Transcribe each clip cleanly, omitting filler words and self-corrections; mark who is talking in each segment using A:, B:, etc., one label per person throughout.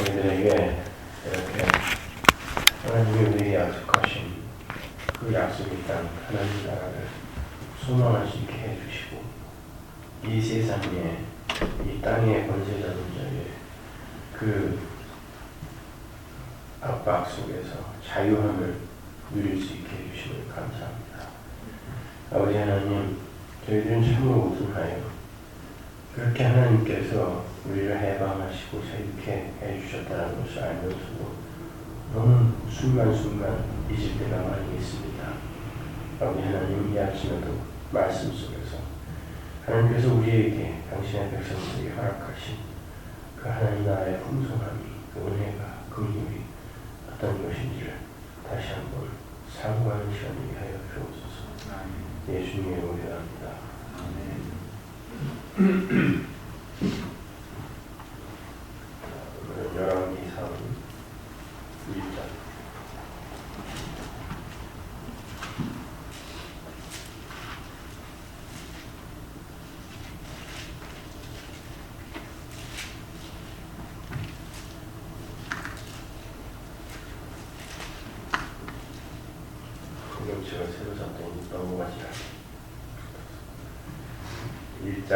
A: 우리들에게 이렇게 하나님이 우리에게 약속하신 그 약속의 땅 하나님 나라를 소망할 수 있게 해주시고 이 세상에 이 땅의 권세자들의 그 압박 속에서 자유함을 누릴 수 있게 해주심을 감사합니다. 아버지 하나님, 저희들은 참으로 우승하여 그렇게 하나님께서 우리를 해방하시고 자유케 해주셨다는 것을 알면서도 너무 순간순간 잊을 때가 많이 있습니다. 아버지 하나님, 이 아침에도 말씀 속에서 하나님께서 우리에게 당신의 백성들에게 허락하신 그 하나님 나라의 풍성함이, 그 은혜가, 그 힘이 어떤 것인지를 다시 한번 상고하는 시간이 하여 주옵소서. 예수님의 이름으로 기도합니다. 아멘. 열왕기상 1장. 제가 새로 잡더니 넘어가지 않아요. 1장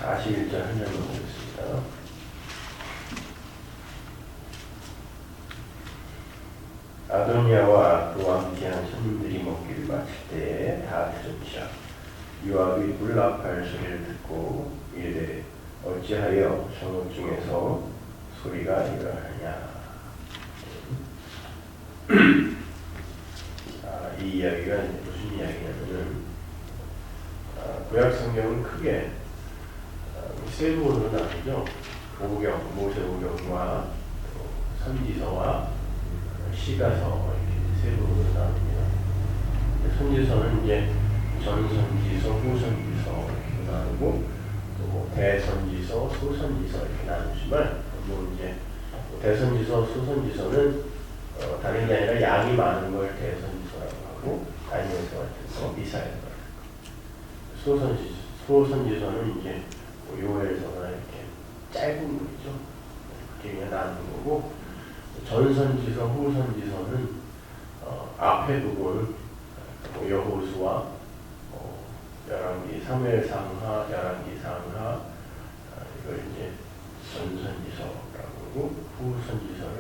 A: 41절 한 장만 보겠습니다. 아도니아와 그와 함께한 손님들이 먹기를 마칠 때에 다 드셨지라. 요압이 불납할 소리를 듣고 이르되 어찌하여 성읍 중에서 소리가 일어나냐. 이 이야기가 무슨 이야기냐면은 구약 성경은 크게 세 부분으로 나뉘죠. 오경, 모세오경과 선지서와 시가서 이렇게 세 부분으로 나눕니다. 선지서는 이제 전선지서, 후선지서 이렇게 나누고 또 대선지서, 소선지서 이렇게 나누지만 이제 대선지서, 소선지서는 다른 게 아니라 양이 많은 걸 대선지서라고 하고 다니엘서 같은 거, 이사야서 같은 거. 소선지서는 이제 요엘서나 이렇게 짧은 거죠. 그렇게 그냥 나누는 거고, 전선지서, 후선지서는 앞에 부분 여호수아, 열왕기, 사무엘상하, 열왕기상하 이걸 이제 전선지서라고 하고, 후선지서를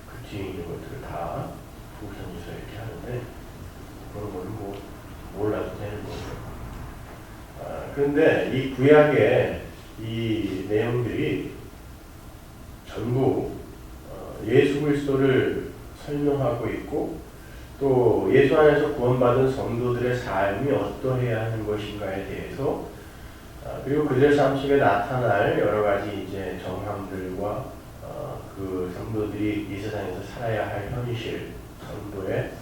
A: 그 뒤에 있는 것들을 다 후선지서 이렇게 하는데 그런 거는 뭐 몰라도 되는 거죠. 그런데 이 구약의 이 내용들이 전부 예수 그리스도를 설명하고 있고 또 예수 안에서 구원받은 성도들의 삶이 어떠해야 하는 것인가에 대해서 그리고 그들의 삶 속에 나타날 여러 가지 이제 정황들과 그 성도들이 이 세상에서 살아야 할 현실, 성도의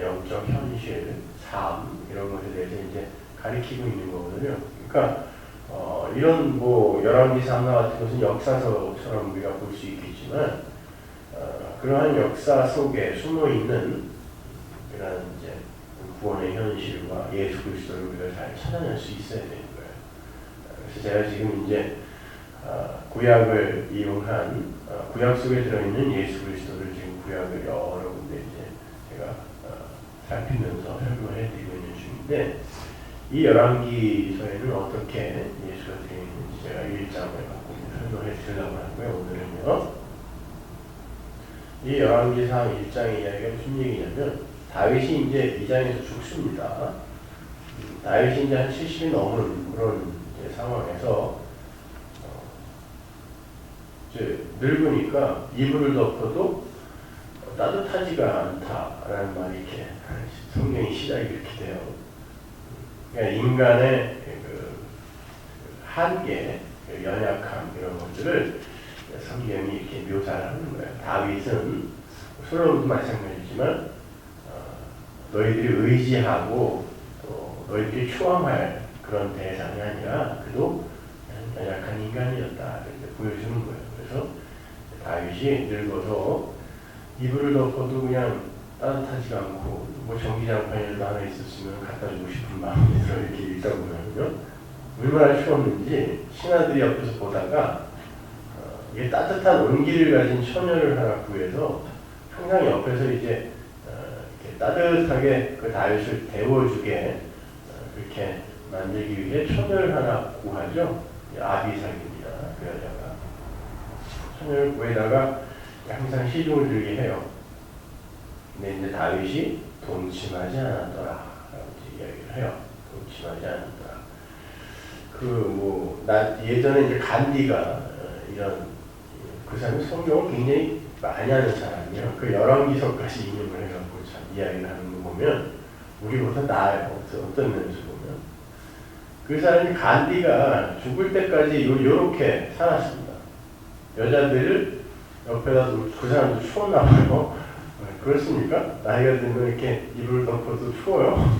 A: 영적 현실, 삶 이런 것에 대해서 이제 가리키고 있는 거거든요. 그러니까 이런 뭐 열왕기상하 같은 것은 역사서처럼 우리가 볼 수 있겠지만 그러한 역사 속에 숨어 있는 그런 이제 구원의 현실과 예수 그리스도를 우리가 잘 찾아낼 수 있어야 되는 거예요. 그래서 제가 지금 이제 구약을 이용한 구약 속에 들어있는 예수 그리스도를 지금 구약을 여러 군데 이제 제가 살피면서 설명을 해드리고 있는 중인데 이 열왕기서에는 어떻게 예수가 들어있는지 제가 1장을 갖고 설명해 드리려고 하고요. 오늘은요. 이 열왕기상 1장의 이야기가 무슨 얘기냐면 다윗이 이제 2장에서 죽습니다. 다윗이 이제 한 70이 넘은 그런 이제 상황에서 이제 늙으니까 이불을 덮어도 따뜻하지가 않다라는 말이 이렇게 성경이 시작이 이렇게 돼요. 그러니까 인간의 그 한계, 그 연약함 이런 것들을 성경이 이렇게 묘사를 하는 거예요. 다윗은 솔로몬도 마찬가지지만 너희들이 의지하고 또 너희들이 추앙할 그런 대상이 아니라 그도 연약한 인간이었다 이렇게 보여주는 거예요. 그래서 다윗이 늙어서 이불을 덮어도 그냥 따뜻하지가 않고 뭐 전기장판이라도 하나 있었으면 갖다 주고 싶은 마음이 들어 이렇게 읽다 보면요 얼마나 추웠는지 신하들이 옆에서 보다가 이게 따뜻한 온기를 가진 처녀를 하나 구해서 항상 옆에서 이제 이렇게 따뜻하게 그 다윗을 데워주게 그렇게 만들기 위해 처녀를 하나 구하죠. 아비삭입니다. 그 여자가 처녀를 구해다가 항상 시중을 들게 해요. 근데 이제 다윗이 동침하지 않았더라라고 이야기를 해요. 동침하지 않았더라. 나 예전에 이제 간디가 이런 그 사람이 성경을 굉장히 많이 하는 사람이에요. 그 열왕기서까지 인용을 해갖고 참 이야기를 하는 거 보면 우리보다 나아요. 어떤 면에서 보면 그 사람이 간디가 죽을 때까지 요렇게 살았습니다. 여자들을 옆에다 두고 그 사람도 추웠나 봐요. 그렇습니까? 나이가 들면 이렇게 이불을 덮어도 추워요.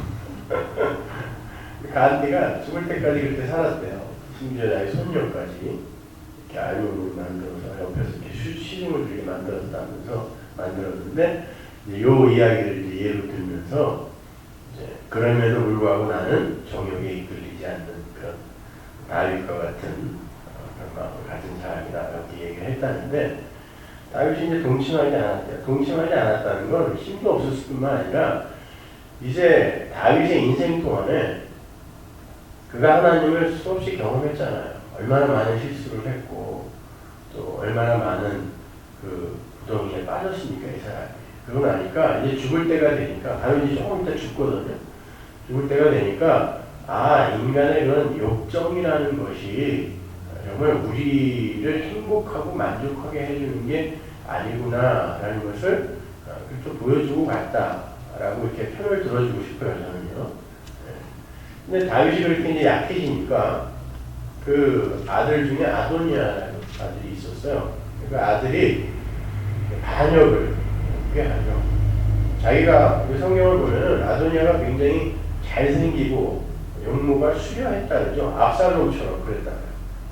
A: 간디가 죽을 때까지 그렇게 살았대요. 심지어 나의 손녀까지 이렇게 알몸을 만들어서 옆에서 이렇게 시중을 들게 만들었다면서 만들었는데 요 이야기를 이제 예로 들면서 이제 그럼에도 불구하고 나는 정욕에 이끌리지 않는 그런 다윗과 같은 그런 마음을 가진 사람이다 이렇게 얘기를 했다는데 다윗이 이제 동침하지 않았대요. 동침하지 않았다는 건 힘도 없었을 뿐만 아니라 이제 다윗의 인생 동안에 그가 하나님을 수없이 경험했잖아요. 얼마나 많은 실수를 했고 또 얼마나 많은 그 구덩이에 빠졌습니까 이 사람이. 그러고 나니까 이제 죽을 때가 되니까 다윗이 조금 이따 죽거든요. 죽을 때가 되니까 인간의 그런 욕정이라는 것이 정말 우리를 행복하고 만족하게 해주는 게 아니구나라는 것을 그렇게 보여주고 갔다라고 이렇게 편을 들어주고 싶어요 저는요. 근데 다윗이 그렇게 이제 약해지니까 그 아들 중에 아도니아라는 아들이 있었어요. 그 아들이 반역을 꽤 하죠. 자기가 성경을 보면은 아도니아가 굉장히 잘생기고 용모가 수려했다 그러죠. 압살롬처럼 그랬다.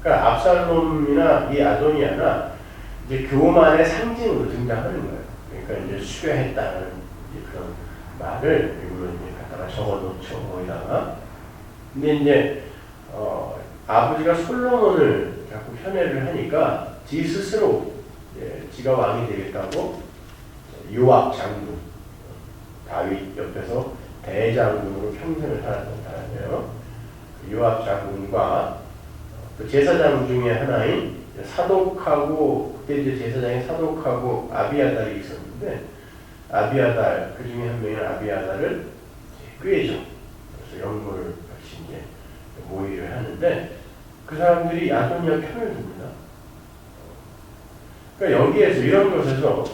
A: 그러니까 압살롬이나 이 아도니아나 이제 교만의 상징으로 등장하는 거예요. 그러니까 이제 수려했다는 이제 그런 말을 일부러 이제 갖다가 적어놓죠 거기다가. 근데 이제 아버지가 솔로몬을 자꾸 편애를 하니까 지 스스로 지가 왕이 되겠다고 요압 장군, 다윗 옆에서 대장군으로 평생을 살았던 사람이에요. 요압 장군과 또 제사장 중에 하나인 사독하고 그때 이제 제사장이 사독하고 아비아달이 있었는데 아비아달 그 중에 한 명인 아비아달을 꾀죠. 그래서 영모를 같이 이제 모의를 하는데 그 사람들이 아도니아 편을 듭니다. 그러니까 여기에서 이런 것에서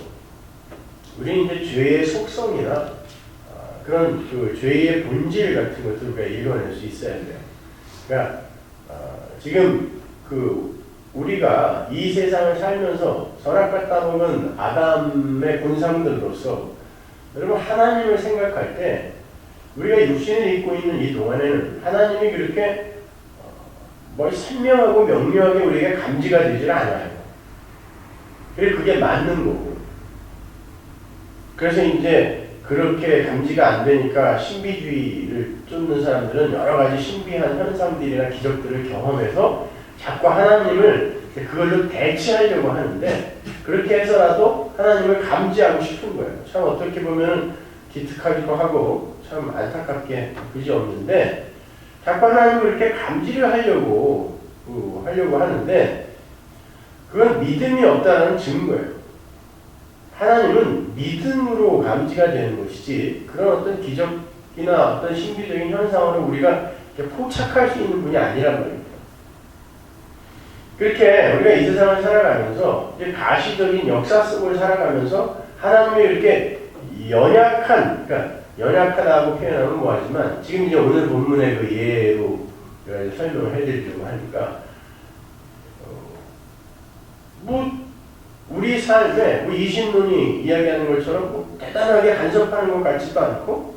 A: 우리는 이제 죄의 속성이나 그런 그 죄의 본질 같은 것들을 우리가 이뤄낼 수 있어야 돼요. 그러니까 지금 그 우리가 이 세상을 살면서 선악과 먹은 아담의 본상들로서 여러분 하나님을 생각할 때 우리가 육신을 입고 있는 이 동안에는 하나님이 그렇게 선명하고 명료하게 우리에게 감지가 되질 않아요. 그래서 그게 맞는 거고. 그래서 이제 그렇게 감지가 안 되니까 신비주의를 쫓는 사람들은 여러 가지 신비한 현상들이나 기적들을 경험해서 자꾸 하나님을 그걸로 대체하려고 하는데 그렇게 해서라도 하나님을 감지하고 싶은 거예요. 참 어떻게 보면 기특하기도 하고 참 안타깝게 그지없는데 자꾸 하나님을 이렇게 감지를 하려고 하는데 그건 믿음이 없다는 증거예요. 하나님은 믿음으로 감지가 되는 것이지 그런 어떤 기적이나 어떤 신비적인 현상으로 우리가 포착할 수 있는 분이 아니란 말입니다. 그렇게 우리가 이 세상을 살아가면서 이제 가시적인 역사 속을 살아가면서 하나님이 이렇게 연약하다고 표현하면 뭐하지만 지금 이제 오늘 본문의 그 예로 설명을 해드리려고 하니까 우리 삶에 이신론이 이야기하는 것처럼 대단하게 간섭하는 것 같지도 않고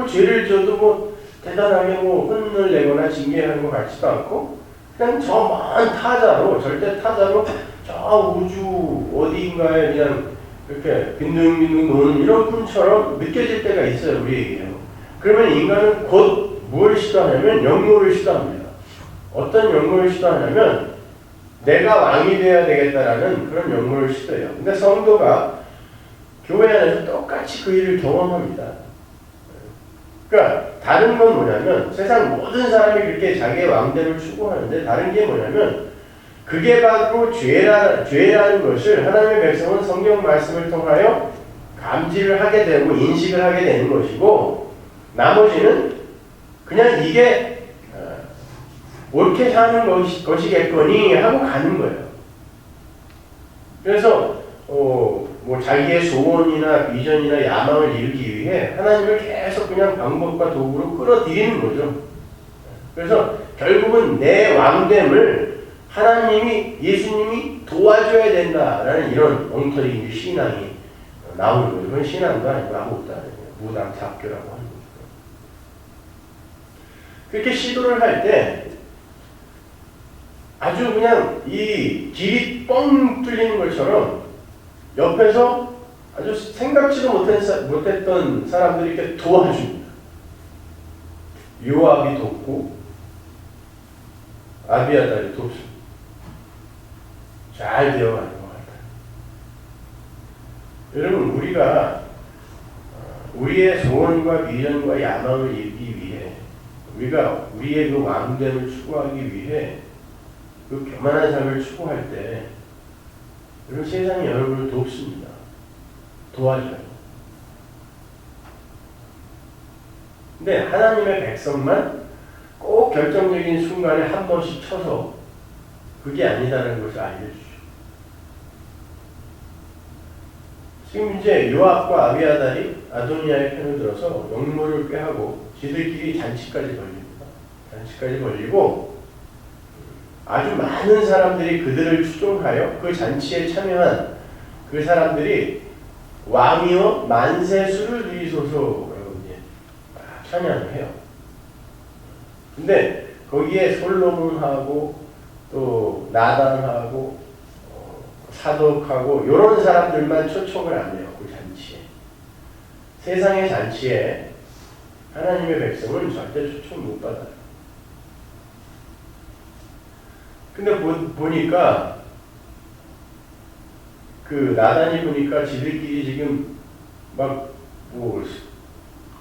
A: 죄를 져도 대단하게 혼을 내거나 징계하는 것 같지도 않고 그냥 저 먼 타자로 절대 타자로 저 우주 어디인가에 그냥 이렇게 빈둥빈둥 노는 이런 분처럼 느껴질 때가 있어요 우리에게요. 그러면 인간은 곧 뭘 시도하냐면 영모를 시도합니다. 어떤 영모를 시도하냐면 내가 왕이 되어야 되겠다라는 그런 욕망을 시도해요. 근데 성도가 교회 안에서 똑같이 그 일을 경험합니다. 그러니까 다른 건 뭐냐면 세상 모든 사람이 그렇게 자기의 왕됨을 추구하는데 다른 게 뭐냐면 그게 바로 죄라는 것을 하나님의 백성은 성경 말씀을 통하여 감지를 하게 되고 인식을 하게 되는 것이고 나머지는 그냥 이게 옳게 사는 것이겠거니 하고 가는 거예요. 그래서 뭐 자기의 소원이나 비전이나 야망을 이루기 위해 하나님을 계속 그냥 방법과 도구로 끌어들이는 거죠. 그래서 결국은 내 왕됨을 하나님이 예수님이 도와줘야 된다라는 이런 엉터리 신앙이 나오는 거죠. 그건 신앙도 아니고 아무것도 아니에요. 무당잡교라고 하는 거죠. 그렇게 시도를 할 때 아주 그냥 이 길이 뻥 뚫리는 것처럼 옆에서 아주 생각지도 못했던 사람들이 이렇게 도와줍니다. 요압이 돕고 아비아달이 돕습니다. 잘 되어가는 것 같아요. 여러분 우리가 우리의 소원과 비전과 야망을 이루기 위해 우리가 우리의 그 왕됨을 추구하기 위해 그 교만한 삶을 추구할 때 여러분 세상이 여러분을 돕습니다. 도와줘요. 근데 하나님의 백성만 꼭 결정적인 순간에 한 번씩 쳐서 그게 아니다라는 것을 알려주죠. 지금 이제 요압과 아비아달이 아도니아의 편을 들어서 영모를 꾀하고 지들끼리 잔치까지 벌립니다. 잔치까지 벌리고 아주 많은 사람들이 그들을 추종하여 그 잔치에 참여한 그 사람들이 왕이여 만세수를 누리소서라고 이제 찬양을 해요. 근데 거기에 솔로몬하고 또 나단하고 사독하고 이런 사람들만 초청을 안 해요. 그 잔치에. 세상의 잔치에 하나님의 백성은 절대 초청 못 받아요. 근데 보니까 그 나단이 보니까 지들끼리 지금 막 뭐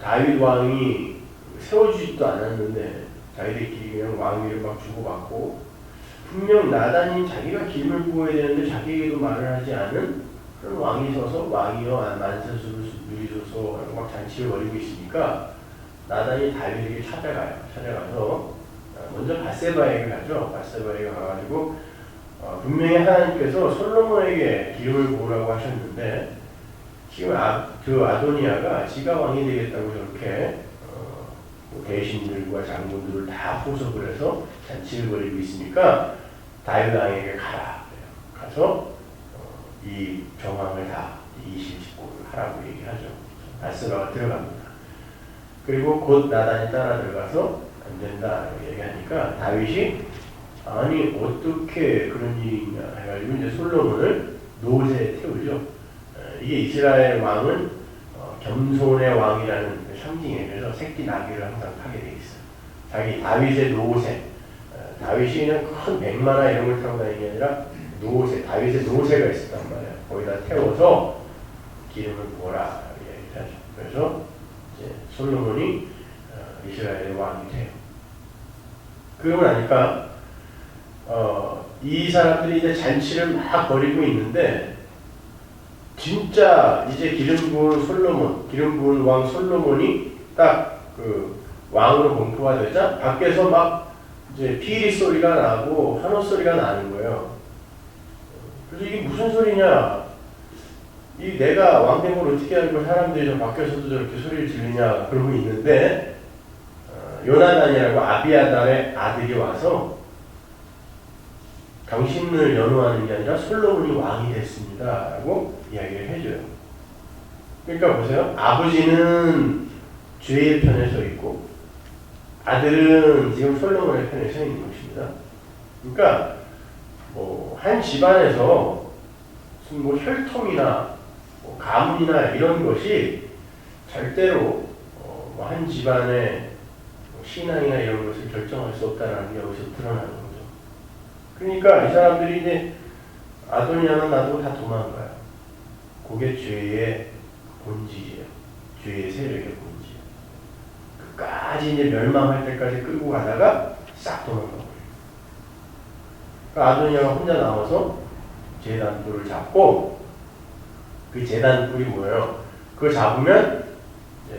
A: 다윗 왕이 세워주지도 않았는데 자기들끼리 그냥 왕위를 막 주고받고 분명 나단이 자기가 기름을 부어야 되는데 자기에게도 말을 하지 않은 그런 왕이 서서 왕이여 만세수를 누리소서 하고 막 잔치를 벌이고 있으니까 나단이 다윗에게 찾아가서 먼저 밧세바에게 가죠. 밧세바에게 가가지고 분명히 하나님께서 솔로몬에게 기름을 부으라고 하셨는데 지금 그 아도니아가 지가 왕이 되겠다고 저렇게 대신들과 장군들을 다 포섭을 해서 잔치를 벌이고 있으니까 다윗 왕에게 가라. 가서 이 정황을 다 이실직고를 하라고 얘기하죠. 밧세바가 들어갑니다. 그리고 곧 나단이 따라 들어가서 안 된다라고 얘기하니까 다윗이 아니 어떻게 그런 일이 있냐 해가지고 이제 솔로몬을 노새에 태우죠. 이게 이스라엘 왕은 겸손의 왕이라는 상징이에요. 그래서 새끼 나귀를 항상 타게 돼 있어요. 자기 다윗의 노새, 다윗이 그냥 큰 백마나 이런 걸 타고 다니는 게 아니라 노새, 다윗의 노새가 있었단 말이에요. 거기다 태워서 기름을 부어라 얘기를 하죠. 그래서 이제 솔로몬이 이스라엘의 왕이 돼요. 그러고 나니까 이 사람들이 이제 잔치를 막 벌이고 있는데 진짜 이제 기름 부은 왕 솔로몬이 딱 그 왕으로 공포가 되자 밖에서 막 이제 피리 소리가 나고 환호 소리가 나는 거예요. 그래서 이게 무슨 소리냐? 이 내가 왕됨을 어떻게 알고 사람들이 저 밖에서도 저렇게 소리를 지르냐 그러고 있는데 요나단이라고 아비아달의 아들이 와서 당신을 연호하는 게 아니라 솔로몬이 왕이 됐습니다 라고 이야기를 해줘요. 그러니까 보세요. 아버지는 죄의 편에 서 있고 아들은 지금 솔로몬의 편에 서 있는 것입니다. 그러니까 뭐 한 집안에서 무슨 뭐 혈통이나 뭐 가문이나 이런 것이 절대로 한 집안의 신앙이나 이런 것을 결정할 수 없다는 게 여기서 드러나는 거죠. 그러니까 이 사람들이 이제 아도니아는 놔두고 다 도망가요. 그게 죄의 본질이에요. 죄의 세력의 본질. 끝까지 이제 멸망할 때까지 끌고 가다가 싹 도망가 버려요. 그러니까 아도니아가 혼자 나와서 제단 뿔을 잡고, 그 제단 뿔이 뭐예요? 그걸 잡으면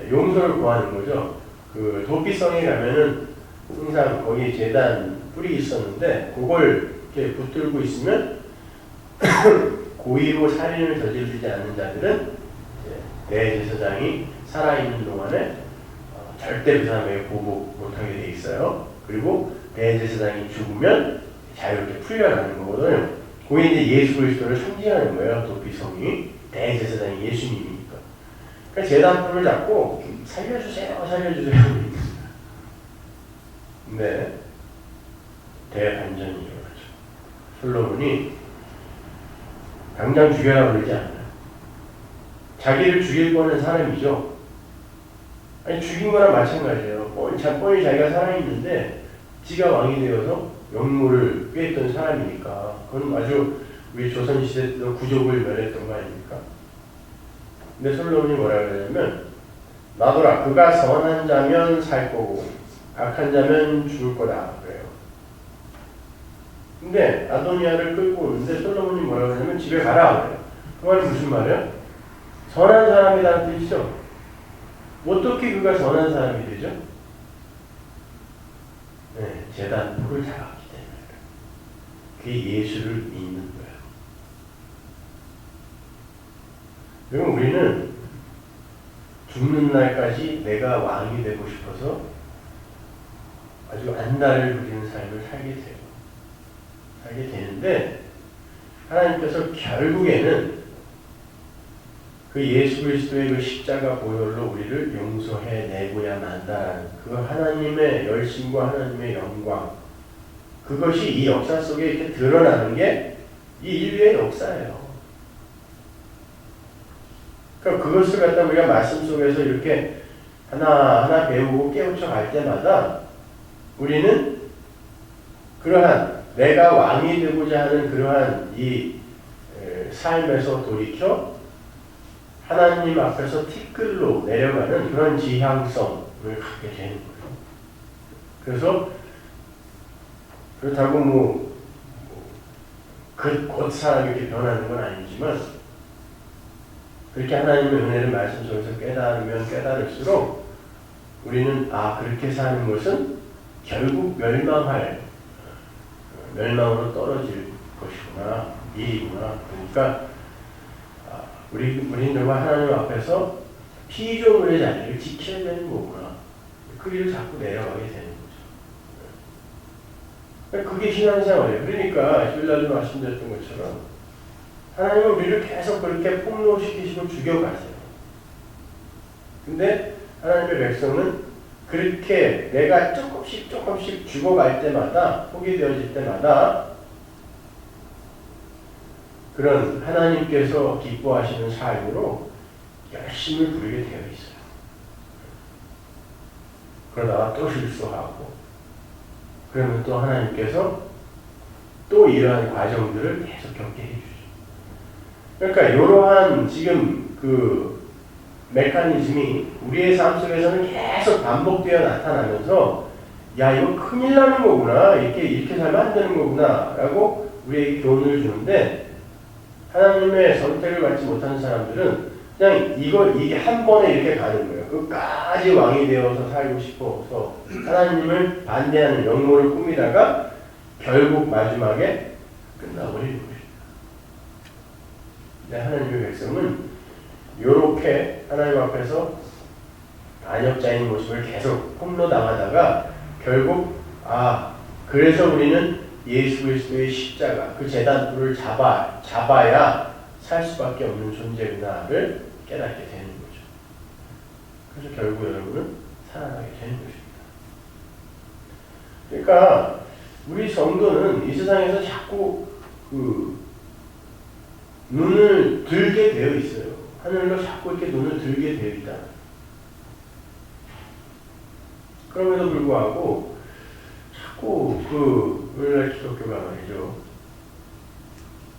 A: 용서를 구하는 거죠. 그 도피성에 가면은 항상 거기 제단 뿔이 있었는데 그걸 이렇게 붙들고 있으면 고의로 살인을 저지르지 않는 자들은 대제사장이 살아있는 동안에 절대 그 사람에게 보복 못하게 돼 있어요. 그리고 대제사장이 죽으면 자유롭게 풀려나는 거거든요. 그게 이제 예수 그리스도를 상징하는 거예요. 도피성이 대제사장이 예수님이니까. 그러니까 제단불을 잡고 살려주세요, 살려주세요. 근데 대반전이 일어나죠. 솔로몬이 당장 죽여라 그러지 않아요. 자기를 죽일 뻔한 사람이죠. 아니 죽인 거랑 마찬가지예요. 뻔히 자기가 살아있는데 지가 왕이 되어서 영모를 꾀했던 사람이니까 그건 아주 우리 조선시대 때도 구족을 멸했던 거 아닙니까? 근데 솔로몬이 뭐라 그러냐면 나더라 그가 선한 자면 살 거고 악한 자면 죽을 거다 그래요. 근데 아도니아를 끌고 오는데 솔로몬이 뭐라 그러냐면 집에 가라 그래요. 그 말은 무슨 말이야? 선한 사람이라는 뜻이죠. 어떻게 그가 선한 사람이 되죠? 네, 제단 뿔을 잡았기 때문에. 그게 예수를 믿는 거예요. 그럼 우리는 죽는 날까지 내가 왕이 되고 싶어서 아주 안달을 부리는 삶을 살게 되는데 하나님께서 결국에는 그 예수 그리스도의 그 십자가 보혈로 우리를 용서해 내고야 만다라는 그 하나님의 열심과 하나님의 영광, 그것이 이 역사 속에 이렇게 드러나는 게 이 인류의 역사예요. 그러니까 그것을 갖다 우리가 말씀 속에서 이렇게 하나하나 배우고 깨우쳐 갈 때마다 우리는 그러한 내가 왕이 되고자 하는 그러한 이 삶에서 돌이켜 하나님 앞에서 티끌로 내려가는 그런 지향성을 갖게 되는 거예요. 그래서 그렇다고 곧 사람이 이렇게 변하는 건 아니지만 그렇게 하나님의 은혜를 말씀 속에서 깨달으면 깨달을수록 우리는 그렇게 사는 것은 결국 멸망으로 떨어질 것이구나, 일이구나. 그러니까 우리는 정말 하나님 앞에서 피조물의 자리를 지켜야 되는 거구나. 그 길을 자꾸 내려가게 되는 거죠. 그게 신앙생활이에요. 그러니까 신라도 말씀드렸던 것처럼 하나님은 우리를 계속 그렇게 폭로시키시고 죽여가세요. 근데 하나님의 백성은 그렇게 내가 조금씩 죽어갈 때마다, 포기되어질 때마다 그런 하나님께서 기뻐하시는 삶으로 열심을 부리게 되어 있어요. 그러다가 또 실수하고, 그러면 또 하나님께서 또 이러한 과정들을 계속 겪게 해주죠. 그러니까 이러한 지금 그 메커니즘이 우리의 삶 속에서는 계속 반복되어 나타나면서 야 이거 큰일 나는 거구나, 이렇게 살면 안 되는 거구나 라고 우리에게 교훈을 주는데, 하나님의 선택을 받지 못하는 사람들은 그냥 이게 한 번에 이렇게 가는 거예요. 끝까지 왕이 되어서 살고 싶어서 하나님을 반대하는 영모를 꾸미다가 결국 마지막에 끝나버리는 것입니다. 근데 하나님의 백성은 이렇게 하나님 앞에서 반역자인 모습을 계속 폭로당하다가 결국 그래서 우리는 예수 그리스도의 십자가, 그 제단불을 잡아야 살 수밖에 없는 존재구나를 깨닫게 되는 거죠. 그래서 결국 여러분은 살아나게 되는 것입니다. 그러니까 우리 성도는 이 세상에서 자꾸 눈을 들게 되어 있어요. 하늘로 자꾸 이렇게 눈을 들게 되어 있다. 그럼에도 불구하고 자꾸 그 오늘날 기독교가 말이죠.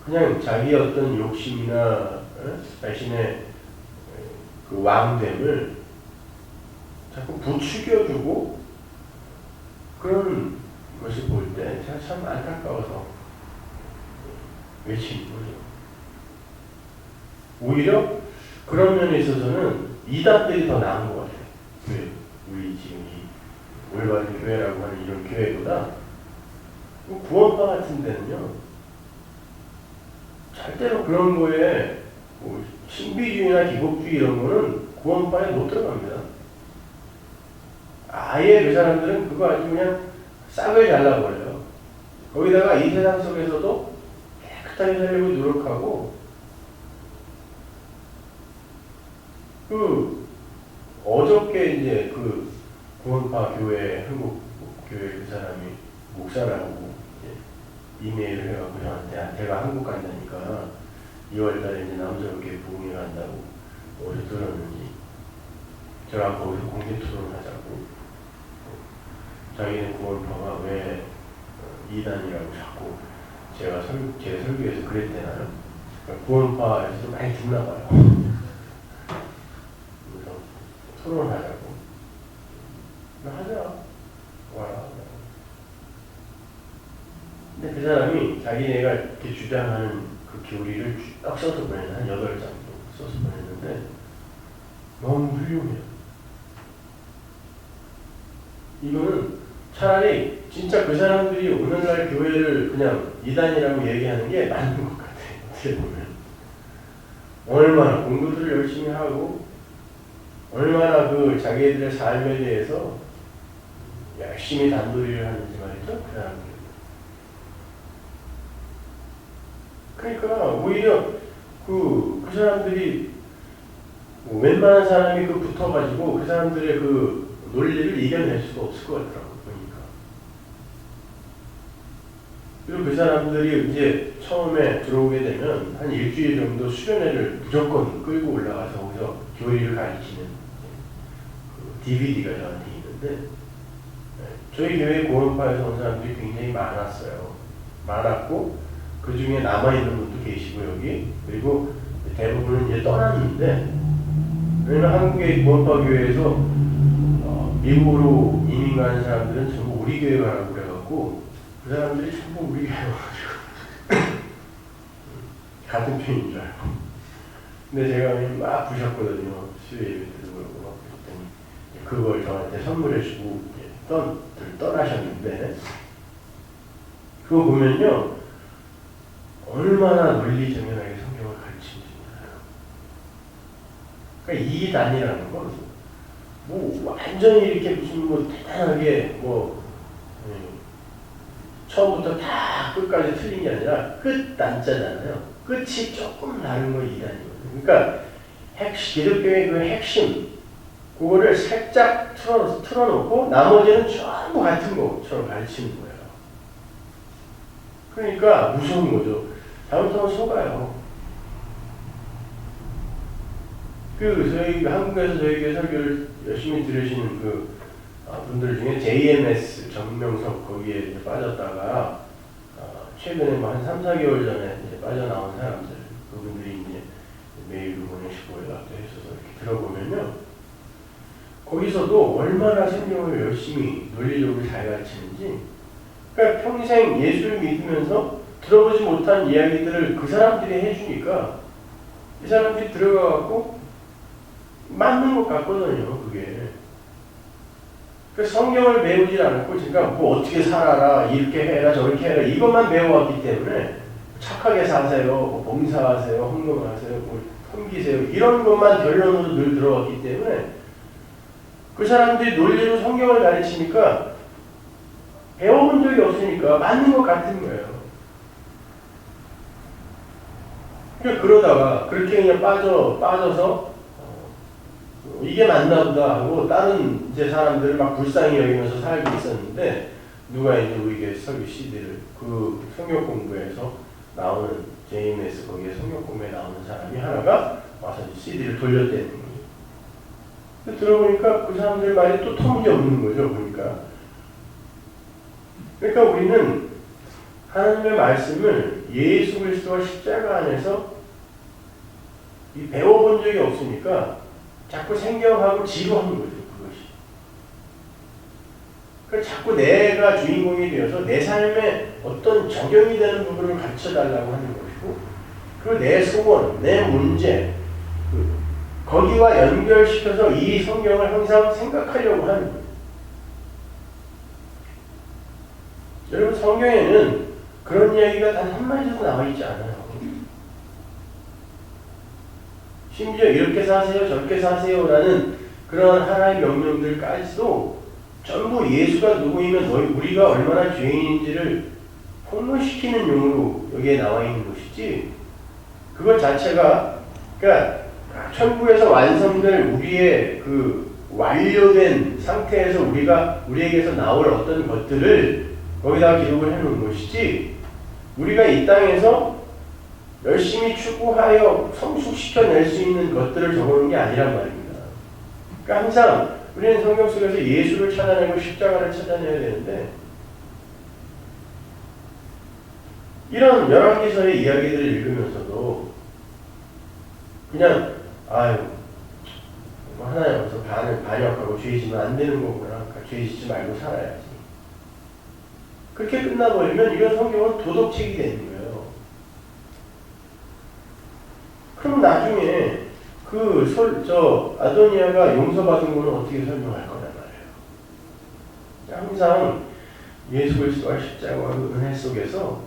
A: 그냥 자기 어떤 욕심이나 자신의 그 왕됨을 자꾸 부추겨주고 그런 것을 볼 때 제가 참 안타까워서 외치는 거죠. 오히려 그런 면에 있어서는 이단들이 더 나은 것 같아요. 왜? 우리 지금 이 올바른 교회라고 하는 이런 교회보다 구원파 같은 데는요, 절대로 그런 거에 뭐 신비주의나 기복주의 이런 거는 구원파에 못 들어갑니다. 아예 그 사람들은 그거 아주 그냥 싹을 잘라버려요. 거기다가 이 세상 속에서도 깨끗하게 살려고 노력하고, 어저께 이제 그 구원파 교회, 한국 교회 그 사람이 목사라고 이메일을 해갖고 저한테 제가 한국 간다니까 2월달에 이제 남자롭게 부흥회 간다고 어디서 들었는지 저랑 거기서 공개 토론하자고, 자기는 구원파가 왜 이단이라고 자꾸 제 설교에서 그랬대나요? 그러니까 구원파에서도 많이 듣나 봐요. 그래서 토론하자고. 하자. 와라. 근데 그 사람이 자기네가 이렇게 주장하는 그 교리를 딱 써서 보내는 한 8장 정도 써서 보냈는데 너무 훌륭해요. 이거는 차라리 진짜 그 사람들이 오늘날 교회를 그냥 이단이라고 얘기하는 게 맞는 것 같아요. 어떻게 보면. 얼마나 공부들을 열심히 하고 얼마나 그 자기들의 삶에 대해서 열심히 단도리를 하는지 말이죠. 그 사람들. 그러니까 오히려 그 사람들이 웬만한 사람이 붙어가지고 그 사람들의 그 논리를 이겨낼 수가 없을 것 같더라고요. 보니까. 그리고 그 사람들이 이제 처음에 들어오게 되면 한 일주일 정도 수련회를 무조건 끌고 올라가서 거기서 교리를 가르치는 그 DVD가 저한테 있는데, 저희 교회 구원파에서 온 사람들이 굉장히 많았어요. 많았고 그 중에 남아있는 분도 계시고 여기, 그리고 대부분은 이제 떠났는데, 왜냐면 한국의 구원파 교회에서 미국으로 이민 가는 사람들은 전부 우리 교회 가라고 그래갖고 그 사람들이 전부 우리 교회 와가지고 같은 편인 줄 알고. 근데 제가 그냥 막 부셨거든요. 수요 예배 때도 그러고 막 그랬더니 그걸 저한테 선물해주고 떠나셨는데, 그거 보면요 얼마나 논리정연하게 성경을 가르치는지 몰라요. 그러니까 이단이라는 건 뭐 완전히 이렇게 무슨 뭐 대단하게 처음부터 다 끝까지 틀린 게 아니라 끝 단자잖아요. 끝이 조금 다른 거 이단이거든요. 그러니까 기독교의 그 핵심 그거를 살짝 틀어놓고 나머지는 전부 같은 것처럼 가르치는 거예요. 그러니까 무서운 거죠. 잘못하면 속아요. 저희 한국에서 저희 교회 설교를 열심히 들으시는 그 분들 중에 JMS 정명석 거기에 빠졌다가 최근에 한 3, 4개월 전에 이제 빠져나온 사람들, 그분들이 이제 메일을 보내시고 연락도 해서 이렇게 들어보면요, 거기서도 얼마나 성경을 열심히 논리적으로 잘 가르치는지. 그러니까 평생 예수를 믿으면서 들어보지 못한 이야기들을 그 사람들이 해주니까 이 사람들이 들어가갖고 맞는 것 같거든요, 그게. 그래서 성경을 배우지 않고, 그러니까 뭐 어떻게 살아라, 이렇게 해라, 저렇게 해라, 이것만 배워왔기 때문에 착하게 사세요, 뭐 봉사하세요, 헌금하세요, 뭐 섬기세요, 이런 것만 결론으로 늘 들어왔기 때문에 그 사람들이 논리로 성경을 가르치니까 배워본 적이 없으니까 맞는 것 같은 거예요. 그러다가 그렇게 그냥 빠져서 이게 맞나 보다 하고 다른 이제 사람들을 막 불쌍히 여기면서 살고 있었는데, 누가 이제 우리 교회 설교 CD를 그 성경 공부에서 나오는 JMS 거기에 성경 공부에 나오는 사람이 하나가 와서 CD를 돌렸대는 거예요. 들어보니까 그 사람들 말이 또 터무니없는 거죠. 보니까 그러니까 우리는 하나님의 말씀을 예수 그리스도와 십자가 안에서 배워본 적이 없으니까 자꾸 생경하고 지루한 거죠. 그것이. 그러니까 자꾸 내가 주인공이 되어서 내 삶에 어떤 적용이 되는 부분을 가르쳐달라고 하는 것이고, 그리고 내 소원, 내 문제, 거기와 연결시켜서 이 성경을 항상 생각하려고 하는 거예요. 여러분, 성경에는 그런 이야기가 단 한마디도 나와 있지 않아요. 심지어 이렇게 사세요, 저렇게 사세요라는 그런 하나의 명령들까지도 전부 예수가 누구이면 우리가 얼마나 죄인인지를 폭로시키는 용으로 여기에 나와 있는 것이지, 그것 자체가, 그러니까 천국에서 완성될 우리의 그 완료된 상태에서 우리에게서 나올 어떤 것들을 거기다가 기록을 해놓은 것이지, 우리가 이 땅에서 열심히 추구하여 성숙시켜낼 수 있는 것들을 적어놓은 게 아니란 말입니다. 그러니까 항상 우리는 성경 속에서 예수를 찾아내고 십자가를 찾아내야 되는데, 이런 열왕기서의 이야기들을 읽으면서도 그냥 하나님 앞에서 반역하고 죄 지면 안 되는 거구나, 죄 짓지 말고 살아야지, 그렇게 끝나버리면 이런 성경은 도덕책이 되는 거예요. 그럼 나중에 아도니아가 용서받은 거는 어떻게 설명할 거란 말이에요. 항상 예수 그리스도와 십자가와 은혜 속에서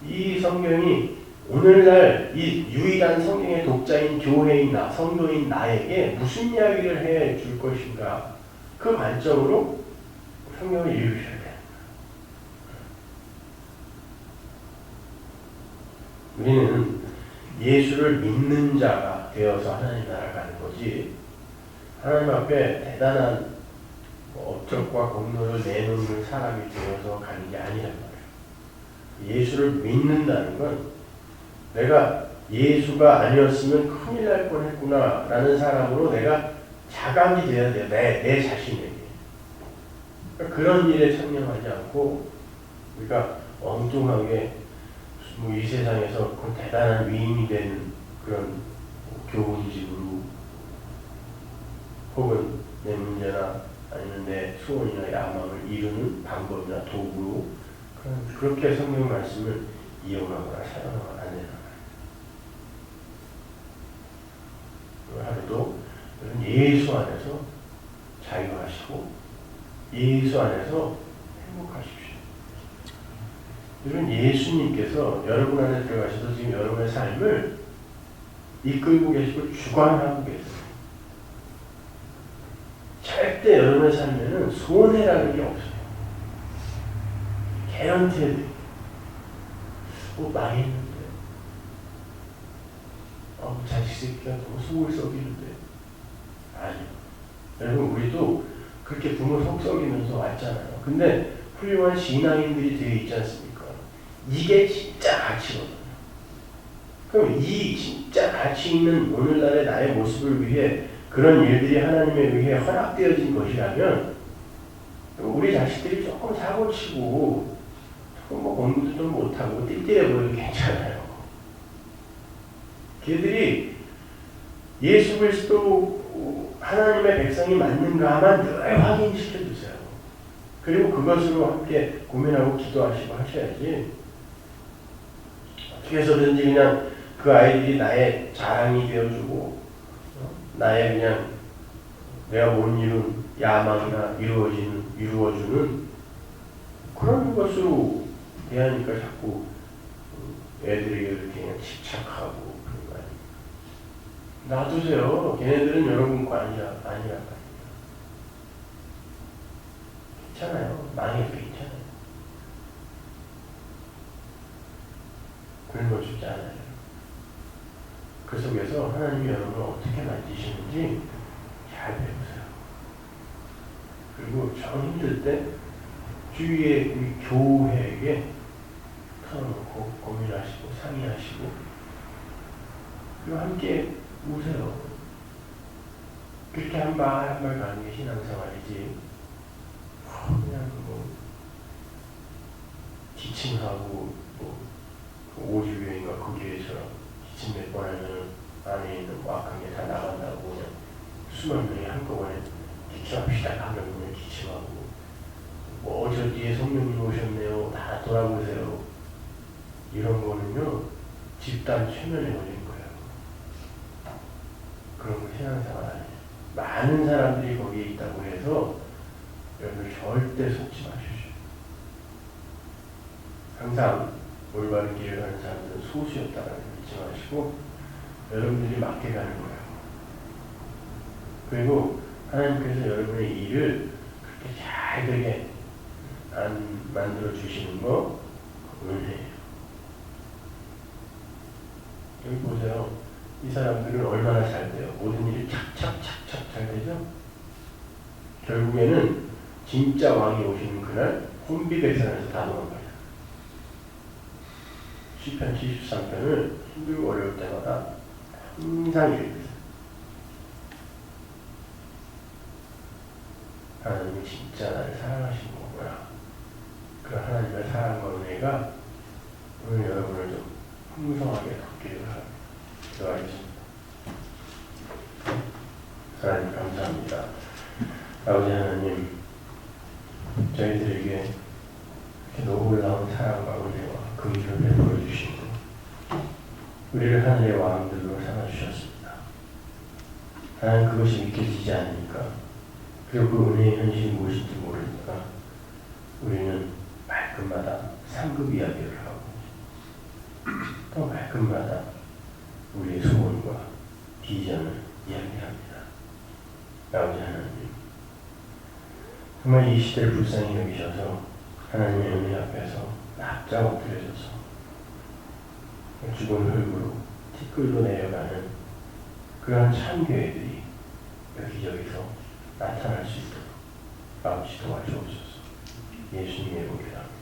A: 이 성경이 오늘날 이 유일한 성경의 독자인 교회인 성도인 나에게 무슨 이야기를 해 줄 것인가, 그 관점으로 성경을 읽으셔야 돼요. 우리는 예수를 믿는 자가 되어서 하나님 나라 가는 거지, 하나님 앞에 대단한 업적과 공로를 내놓는 사람이 되어서 가는 게 아니란 말이에요. 예수를 믿는다는 건 내가 예수가 아니었으면 큰일 날 뻔했구나 라는 사람으로 내가 자각이 돼야 돼요. 내 자신에게. 그러니까 그런 일에 참여하지 않고 우리가 엉뚱하게 이 세상에서 그 대단한 위인이 되는 그런 교훈집으로, 혹은 내 문제나 아니면 내 소원이나 야망을 이루는 방법이나 도구로 그렇게 성경 말씀을 이용하거나 사용하거나 안 되는 거예요. 하루도 예수 안에서 자유하시고 예수 안에서 행복하십시오. 여러분, 예수님께서 여러분 안에 들어가셔서 지금 여러분의 삶을 이끌고 계시고 주관하고 계세요. 절대 여러분의 삶에는 손해라는 게 없어요. 개런티해드려요. 망했는데, 자식 새끼가 너무 속을 썩이는데. 아니요. 여러분, 우리도 그렇게 부모 속 썩이면서 왔잖아요. 근데 훌륭한 신앙인들이 되어 있지 않습니까? 이게 진짜 가치거든요. 그럼 이 진짜 가치 있는 오늘날의 나의 모습을 위해 그런 일들이 하나님에 의해 허락되어진 것이라면, 우리 자식들이 조금 사고치고 조금 공부도 좀 못하고 띨띨해 보여도 괜찮아요. 걔들이 예수 그리스도 하나님의 백성이 맞는가만 늘 확인시켜주세요. 그리고 그것으로 함께 고민하고 기도하시고 하셔야지, 어떻게 해서든지 그냥 그 아이들이 나의 자랑이 되어주고, 나의 그냥 내가 못 이룬 야망이나 이루어주는 그런 것으로 대하니까 자꾸 애들이 이렇게 그냥 집착하고 그런 거 아니에요. 놔두세요. 걔네들은 여러분 거 아니란 말이에요. 괜찮아요. 망해도 괜찮아요. 굶어 죽지 않아요. 그 속에서 하나님이 여러분을 어떻게 만드시는지 잘 배우세요. 그리고 정 힘들 때 주위의 우리 교회에게 털어놓고 고민하시고 상의하시고, 그리고 함께 우세요. 그렇게 한 발 한 발 가는 게 신앙생활이지, 그냥 기침하고 뭐 오주교인가 그 교회처럼 기침 몇 번 하면 안에 있는 뭐 악한 게 다 나간다고 그냥 수만 명이 한꺼번에 기침합시다 하면 그냥 기침하고 뭐 저 뒤에 성령님 오셨네요 다 돌아보세요 이런 거는요 집단 최면에 걸린 거예요. 그런 거 신앙생활 아니에요. 많은 사람들이 거기에 있다고 해서 여러분 절대 속지 마십시오. 항상 올바른 길을 가는 사람들은 소수였다는 걸 잊지 마시고 여러분들이 맞게 가는 거예요. 그리고 하나님께서 여러분의 일을 그렇게 잘 되게 안 만들어 주시는 거 은혜예요. 여기 보세요. 이 사람들은 얼마나 잘 돼요. 모든 일이 착착착착 잘 되죠. 결국에는 진짜 왕이 오시는 그날 혼비백산에서 다 도망가요. 시편 73편을 힘들고 어려울 때마다 항상 이랬어요. 하나님이 진짜 나를 사랑하신 거구나. 그 하나님의 사랑과 은혜가 오늘 여러분을 좀 풍성하게 덮기를 기도하겠습니다. 하나님 감사합니다. 아버지 하나님, 저희들에게 이렇게 놀라운 사랑과 은혜와 긍휼을 베풀어 주시고 우리를 하늘의 왕들로 삼아주셨습니다. 하나님 그것이 믿겨지지 않으니까 그리고 그 은혜의 현실이 무엇인지 모르니까 우리는 말끝마다 상급 이야기를 하고 또 말끝마다 우리의 소원과 비전을 이야기합니다. 아버지 하나님, 정말 이 시대를 불쌍히 여기셔서 하나님의 은혜 앞에서 납작 엎드려져서 죽은 흙으로 티끌로 내려가는 그러한 참교회들이 여기저기서 나타날 수 있도록 아버지 도와주옵소서. 예수님의 이름으로 기도합니다.